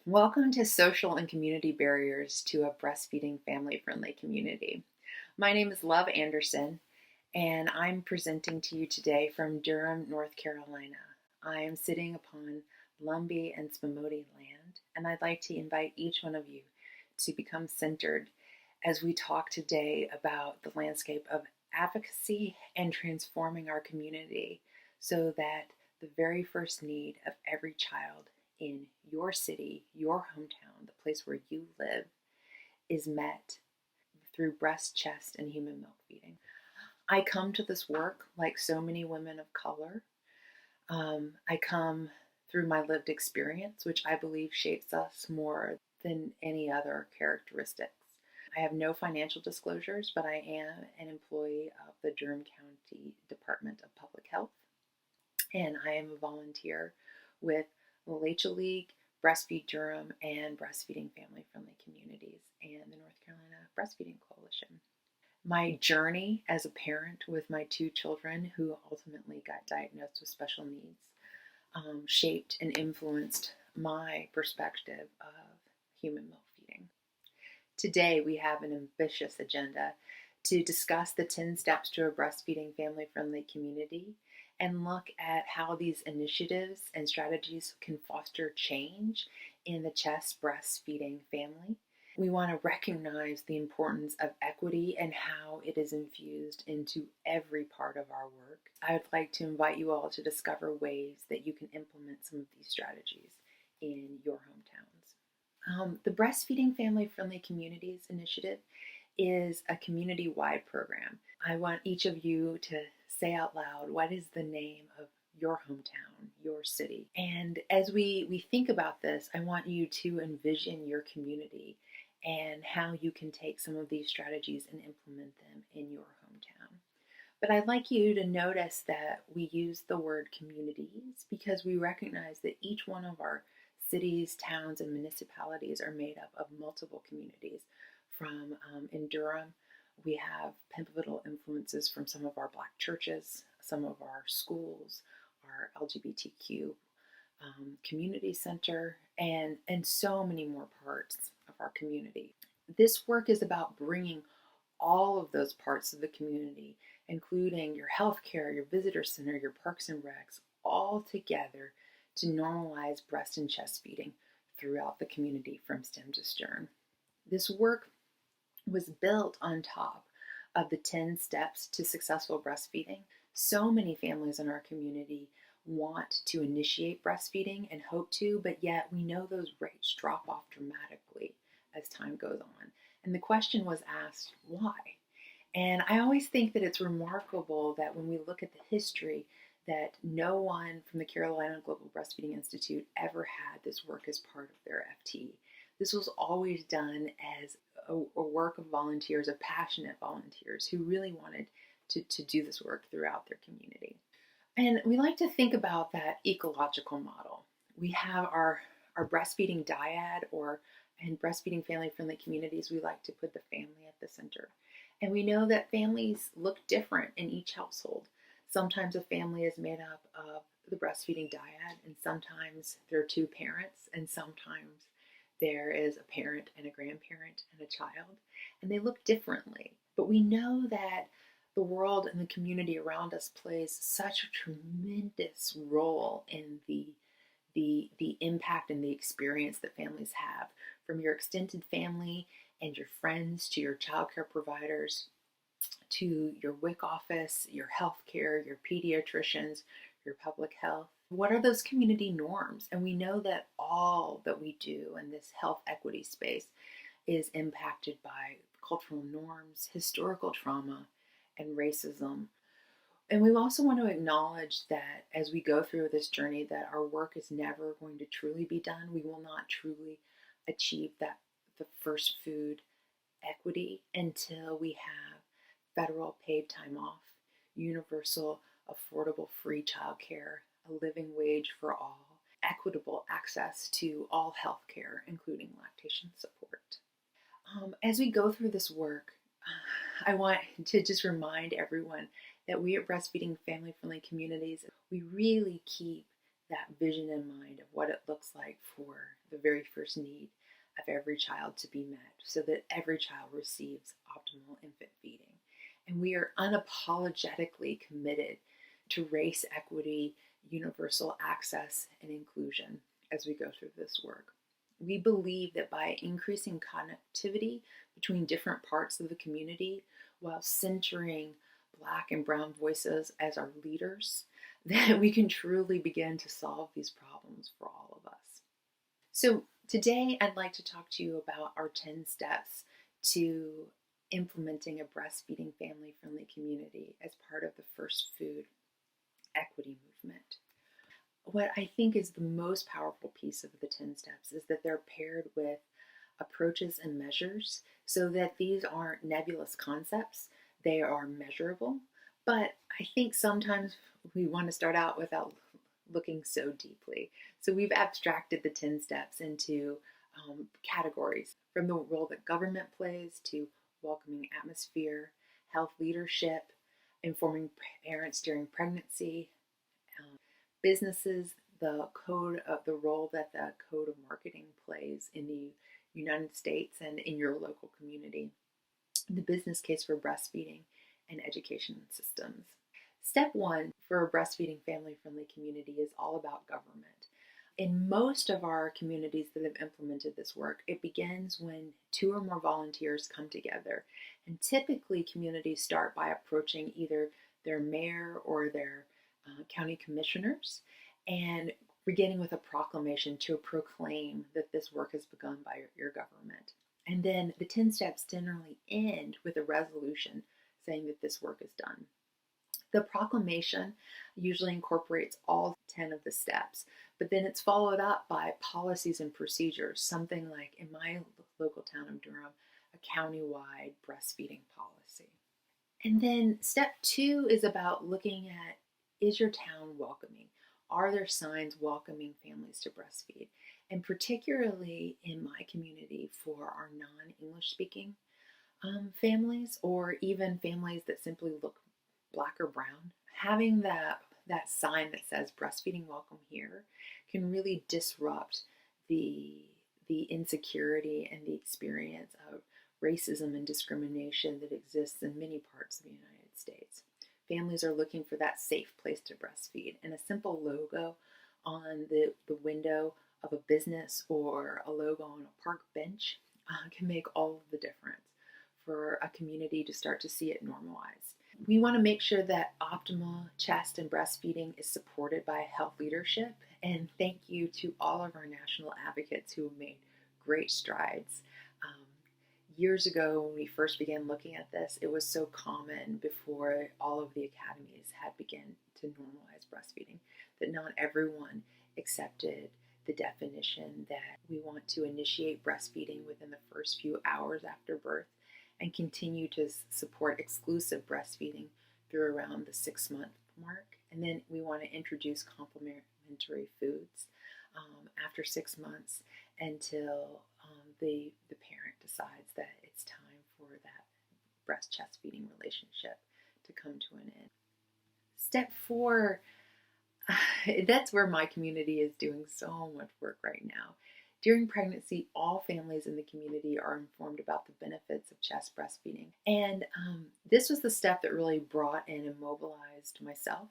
Welcome to Social and Community Barriers to a Breastfeeding Family-Friendly Community. My name is Love Anderson, and I'm presenting to you today from Durham, North Carolina. I am sitting upon Lumbee and Spumoti land, and I'd like to invite each one of you to become centered as we talk today about the landscape of advocacy and transforming our community so that the very first need of every child in your city, your hometown, the place where you live, is met through breast, chest, and human milk feeding. I come to this work like so many women of color. I come through my lived experience, which I believe shapes us more than any other characteristics. I have no financial disclosures, but I am an employee of the Durham County Department of Public Health, and I am a volunteer with the Leche League, Breastfeed Durham, and Breastfeeding Family Friendly Communities, and the North Carolina Breastfeeding Coalition. My journey as a parent with my two children who ultimately got diagnosed with special needs shaped and influenced my perspective of human milk feeding. Today we have an ambitious agenda to discuss the 10 steps to a breastfeeding family-friendly community and look at how these initiatives and strategies can foster change in the chest breastfeeding family. We want to recognize the importance of equity and how it is infused into every part of our work. I would like to invite you all to discover ways that you can implement some of these strategies in your hometowns. The Breastfeeding Family Friendly Communities Initiative is a community-wide program. I want each of you to say out loud, what is the name of your hometown, your city? And as we think about this, I want you to envision your community and how you can take some of these strategies and implement them in your hometown. But I'd like you to notice that we use the word communities because we recognize that each one of our cities, towns, and municipalities are made up of multiple communities. From in Durham, we have pivotal influences from some of our Black churches, some of our schools, our LGBTQ community center, and so many more parts of our community. This work is about bringing all of those parts of the community, including your healthcare, your visitor center, your parks and recs, all together to normalize breast and chest feeding throughout the community from stem to stern. This work was built on top of the 10 steps to successful breastfeeding. So many families in our community want to initiate breastfeeding and hope to, but yet we know those rates drop off dramatically as time goes on. And the question was asked, why? And I always think that it's remarkable that when we look at the history, that no one from the Carolina Global Breastfeeding Institute ever had this work as part of their FT. This was always done as a work of volunteers, of passionate volunteers who really wanted to do this work throughout their community. And we like to think about that ecological model. We have our breastfeeding dyad, or in breastfeeding family-friendly communities, we like to put the family at the center. And we know that families look different in each household. Sometimes a family is made up of the breastfeeding dyad, and sometimes there are two parents, and sometimes there is a parent and a grandparent and a child, and they look differently. But we know that the world and the community around us plays such a tremendous role in the impact and the experience that families have, from your extended family and your friends to your childcare providers to your WIC office, your healthcare, your pediatricians, your public health. What are those community norms? And we know that all that we do in this health equity space is impacted by cultural norms, historical trauma, and racism. And we also want to acknowledge that as we go through this journey, that our work is never going to truly be done. We will not truly achieve that the first food equity until we have federal paid time off, universal, affordable, free childcare, a living wage for all, equitable access to all health care, including lactation support. As we go through this work, I want to just remind everyone that we at Breastfeeding Family Friendly Communities, we really keep that vision in mind of what it looks like for the very first need of every child to be met so that every child receives optimal infant feeding. And we are unapologetically committed to race equity, universal access, and inclusion as we go through this work. We believe that by increasing connectivity between different parts of the community while centering Black and Brown voices as our leaders, that we can truly begin to solve these problems for all of us. So today I'd like to talk to you about our 10 steps to implementing a breastfeeding family-friendly community as part of the First Food Equity movement. What I think is the most powerful piece of the 10 steps is that they're paired with approaches and measures so that these aren't nebulous concepts, they are measurable. But I think sometimes we want to start out without looking so deeply. So we've abstracted the 10 steps into categories, from the role that government plays to welcoming atmosphere, health leadership, informing parents during pregnancy, businesses, the role that the code of marketing plays in the United States and in your local community, the business case for breastfeeding, and education systems. Step one for a breastfeeding family-friendly community is all about government. In most of our communities that have implemented this work, it begins when 2 or more volunteers come together. And typically communities start by approaching either their mayor or their county commissioners and beginning with a proclamation to proclaim that this work has begun by your government. And then the 10 steps generally end with a resolution saying that this work is done. The proclamation usually incorporates all 10 of the steps, but then it's followed up by policies and procedures, something like, in my local town of Durham, a countywide breastfeeding policy. And then step 2 is about looking at, is your town welcoming? Are there signs welcoming families to breastfeed? And particularly in my community for our non-English speaking families, or even families that simply look Black or brown, having that sign that says breastfeeding welcome here can really disrupt the insecurity and the experience of racism and discrimination that exists in many parts of the United States. Families are looking for that safe place to breastfeed, and a simple logo on the window of a business or a logo on a park bench can make all of the difference for a community to start to see it normalized. We want to make sure that optimal chest and breastfeeding is supported by health leadership, and thank you to all of our national advocates who have made great strides. Years ago, when we first began looking at this, it was so common before all of the academies had begun to normalize breastfeeding that not everyone accepted the definition that we want to initiate breastfeeding within the first few hours after birth and continue to support exclusive breastfeeding through around the 6-month mark. And then we want to introduce complementary foods after 6 months until the parent decides that it's time for that breast-chest feeding relationship to come to an end. Step 4, that's where my community is doing so much work right now. During pregnancy, all families in the community are informed about the benefits of chest breastfeeding. And this was the step that really brought in and mobilized myself.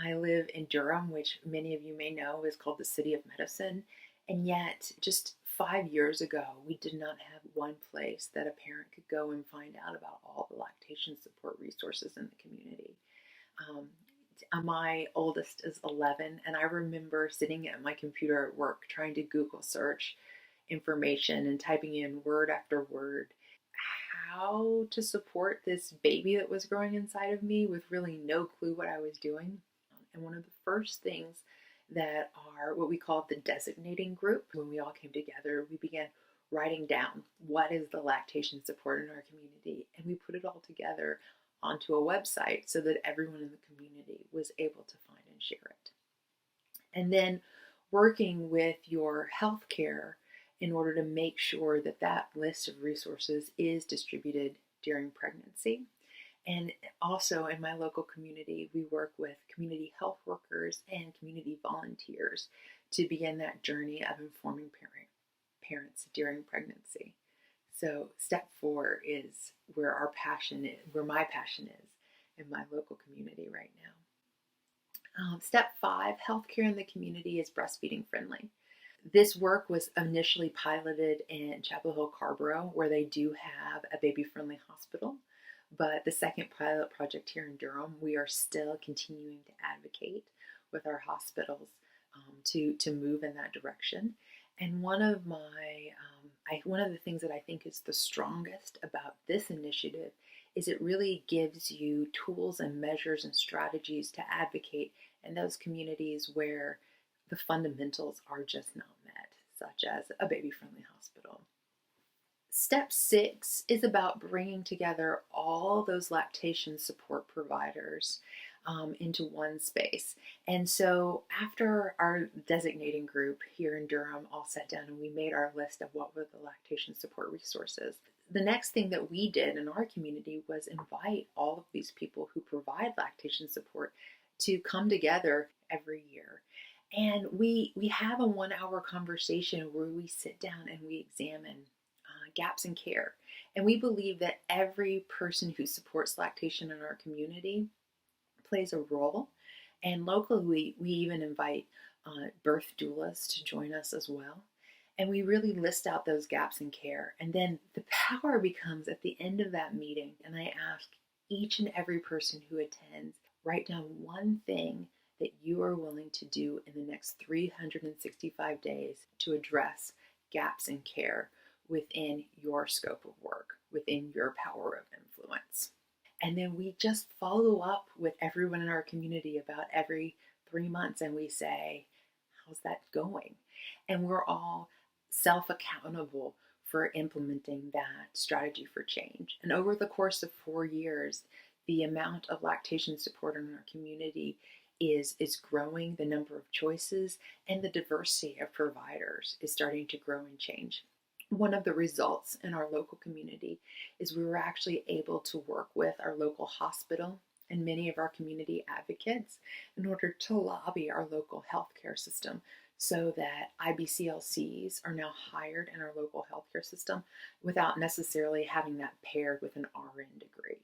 I live in Durham, which many of you may know is called the City of Medicine. And yet, just 5 years ago, we did not have one place that a parent could go and find out about all the lactation support resources in the community. My oldest is 11, and I remember sitting at my computer at work trying to Google search information and typing in word after word how to support this baby that was growing inside of me with really no clue what I was doing. And one of the first things that are what we call the designating group, when we all came together, we began writing down what is the lactation support in our community, and we put it all together onto a website so that everyone in the community was able to find and share it. And then working with your healthcare in order to make sure that that list of resources is distributed during pregnancy. And also in my local community, we work with community health workers and community volunteers to begin that journey of informing parents during pregnancy. So step 4 is where our passion is, where my passion is in my local community right now. Step 5, healthcare in the community is breastfeeding friendly. This work was initially piloted in Chapel Hill, Carborough, where they do have a baby-friendly hospital. But the second pilot project here in Durham, we are still continuing to advocate with our hospitals to move in that direction. And one of the things that I think is the strongest about this initiative is it really gives you tools and measures and strategies to advocate in those communities where the fundamentals are just not met, such as a baby-friendly hospital. Step 6 is about bringing together all those lactation support providers into one space. And so after our designating group here in Durham all sat down and we made our list of what were the lactation support resources, the next thing that we did in our community was invite all of these people who provide lactation support to come together every year. And we have a 1-hour conversation where we sit down and we examine gaps in care. And we believe that every person who supports lactation in our community plays a role. And locally, we even invite birth doulas to join us as well. And we really list out those gaps in care. And then the power becomes at the end of that meeting, and I ask each and every person who attends, write down one thing that you are willing to do in the next 365 days to address gaps in care within your scope of work, within your power of influence. And then we just follow up with everyone in our community about every 3 months and we say, how's that going? And we're all self-accountable for implementing that strategy for change. And over the course of 4 years, the amount of lactation support in our community is growing, the number of choices, and the diversity of providers is starting to grow and change. One of the results in our local community is we were actually able to work with our local hospital and many of our community advocates in order to lobby our local healthcare system so that IBCLCs are now hired in our local healthcare system without necessarily having that paired with an RN degree.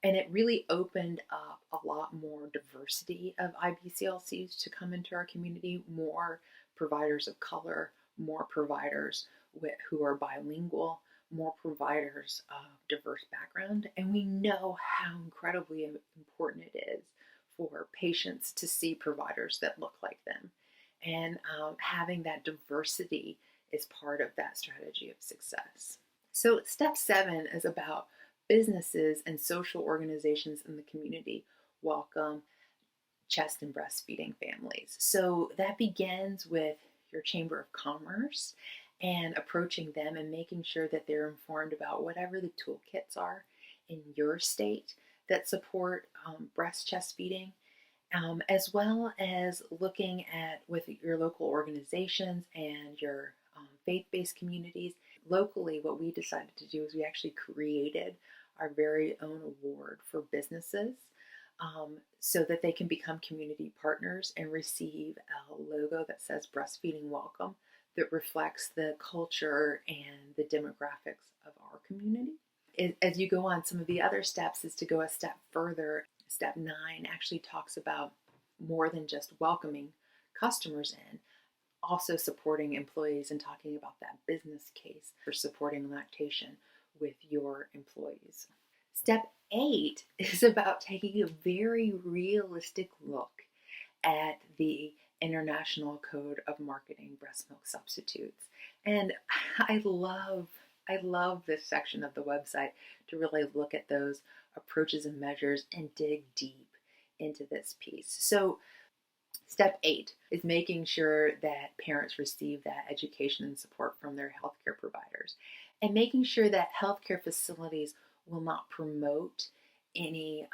And it really opened up a lot more diversity of IBCLCs to come into our community, more providers of color, more providers who are bilingual, more providers of diverse background. And we know how incredibly important it is for patients to see providers that look like them. And having that diversity is part of that strategy of success. So step 7 is about businesses and social organizations in the community welcome chest and breastfeeding families. So that begins with your Chamber of Commerce and approaching them and making sure that they're informed about whatever the toolkits are in your state that support breast chest feeding, as well as looking at with your local organizations and your faith-based communities. Locally, what we decided to do is we actually created our very own award for businesses so that they can become community partners and receive a logo that says Breastfeeding Welcome that reflects the culture and the demographics of our community. As you go on, some of the other steps is to go a step further. Step 9 actually talks about more than just welcoming customers in, also supporting employees and talking about that business case for supporting lactation with your employees. Step 8 is about taking a very realistic look at the International Code of Marketing Breast Milk Substitutes. And I love this section of the website to really look at those approaches and measures and dig deep into this piece. So step 8 is making sure that parents receive that education and support from their healthcare providers and making sure that healthcare facilities will not promote any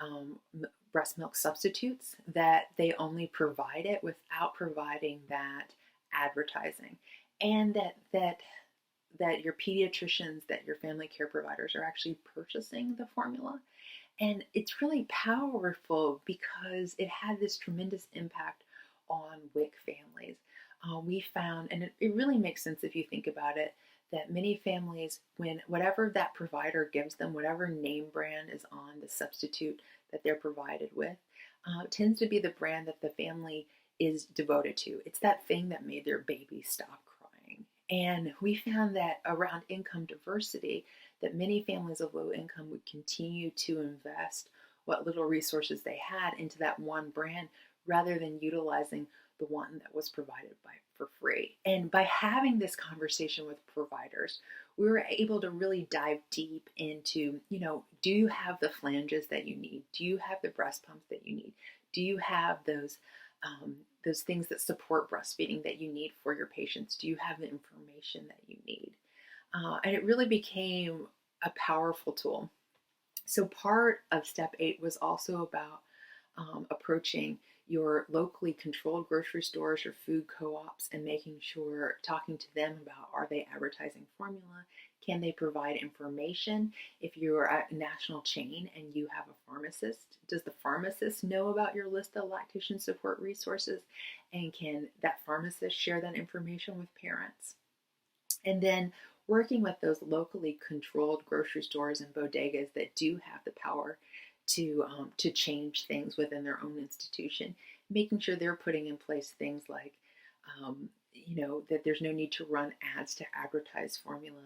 breast milk substitutes, that they only provide it without providing that advertising, and that your pediatricians, that your family care providers are actually purchasing the formula And it's really powerful because it had this tremendous impact on WIC families. We found, and it really makes sense if you think about it, that many families, when whatever that provider gives them, whatever name brand is on the substitute that they're provided with, tends to be the brand that the family is devoted to. It's that thing that made their baby stop crying. And we found that around income diversity, that many families of low income would continue to invest what little resources they had into that one brand rather than utilizing the one that was provided for free. And by having this conversation with providers, we were able to really dive deep into, do you have the flanges that you need? Do you have the breast pumps that you need? Do you have those things that support breastfeeding that you need for your patients? Do you have the information that you need? And it really became a powerful tool. So part of step 8 was also about approaching your locally controlled grocery stores or food co-ops and making sure, talking to them about, are they advertising formula? Can they provide information? If you're a national chain and you have a pharmacist, does the pharmacist know about your list of lactation support resources? And can that pharmacist share that information with parents? And then working with those locally controlled grocery stores and bodegas that do have the power to change things within their own institution, making sure they're putting in place things like, that there's no need to run ads to advertise formula,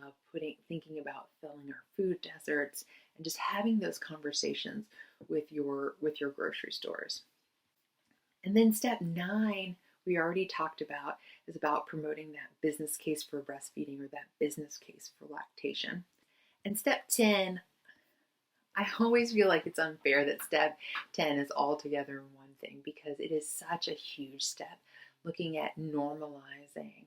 thinking about filling our food deserts, and just having those conversations with your grocery stores. And then step 9, we already talked about, is about promoting that business case for breastfeeding or that business case for lactation. And step 10, I always feel like it's unfair that step 10 is all together in one thing because it is such a huge step, looking at normalizing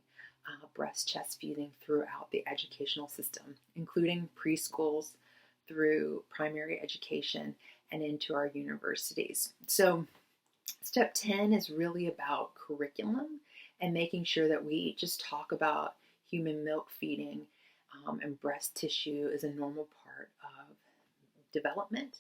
breast chest feeding throughout the educational system, including preschools through primary education and into our universities. So step 10 is really about curriculum and making sure that we just talk about human milk feeding and breast tissue as a normal part of development,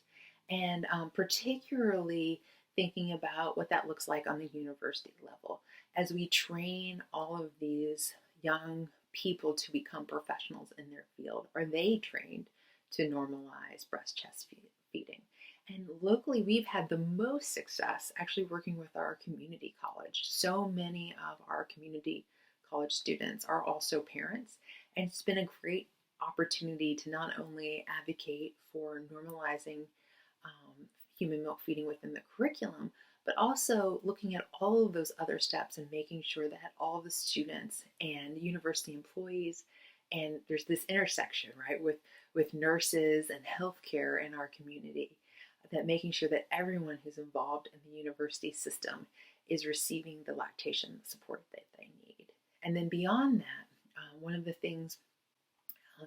and particularly thinking about what that looks like on the university level as we train all of these young people to become professionals in their field. Are they trained to normalize breast chest feeding? And locally, we've had the most success actually working with our community college. So many of our community college students are also parents, and it's been a great opportunity to not only advocate for normalizing human milk feeding within the curriculum, but also looking at all of those other steps and making sure that all the students and university employees, and there's this intersection, right, with nurses and healthcare in our community, that making sure that everyone who's involved in the university system is receiving the lactation support that they need. And then beyond that, one of the things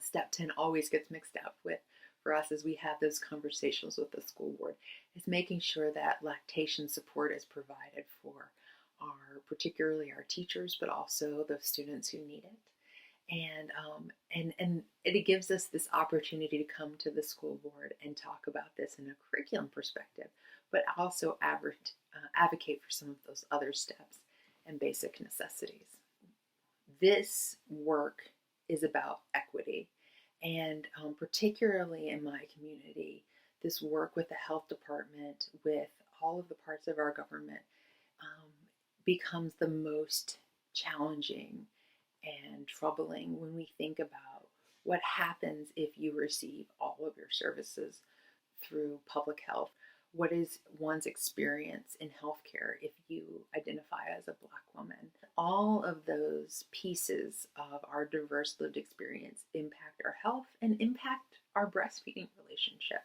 step 10 always gets mixed up with for us as we have those conversations with the school board is making sure that lactation support is provided for particularly our teachers, but also the students who need it. And it gives us this opportunity to come to the school board and talk about this in a curriculum perspective, but also advocate for some of those other steps and basic necessities. This work is about equity, and particularly in my community, this work with the health department, with all of the parts of our government, becomes the most challenging and troubling when we think about what happens if you receive all of your services through public health. What is one's experience in healthcare if you identify as a Black woman? All of those pieces of our diverse lived experience impact our health and impact our breastfeeding relationship.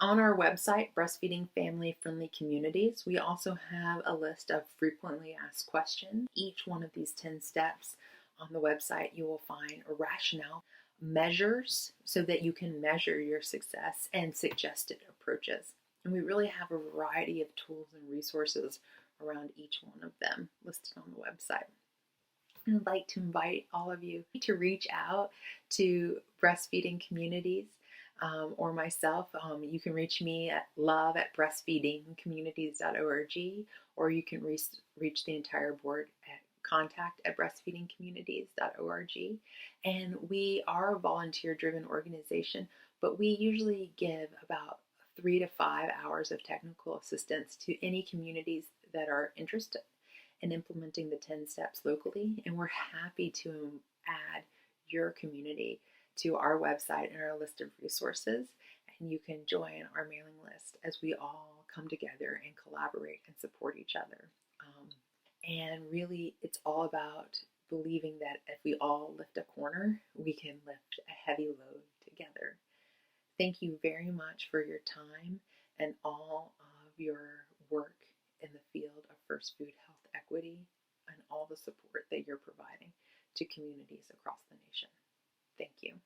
On our website, Breastfeeding Family Friendly Communities, we also have a list of frequently asked questions. Each one of these 10 steps on the website, you will find a rationale, measures so that you can measure your success, and suggested approaches. And we really have a variety of tools and resources around each one of them listed on the website. And I'd like to invite all of you to reach out to breastfeeding communities or myself. You can reach me at love@breastfeedingcommunities.org, or you can reach the entire board at contact@breastfeedingcommunities.org. And we are a volunteer-driven organization, but we usually give about 3 to 5 hours of technical assistance to any communities that are interested in implementing the 10 steps locally. And we're happy to add your community to our website and our list of resources. And you can join our mailing list as we all come together and collaborate and support each other. And really, it's all about believing that if we all lift a corner, we can lift a heavy load together. Thank you very much for your time and all of your work in the field of first food health equity and all the support that you're providing to communities across the nation. Thank you.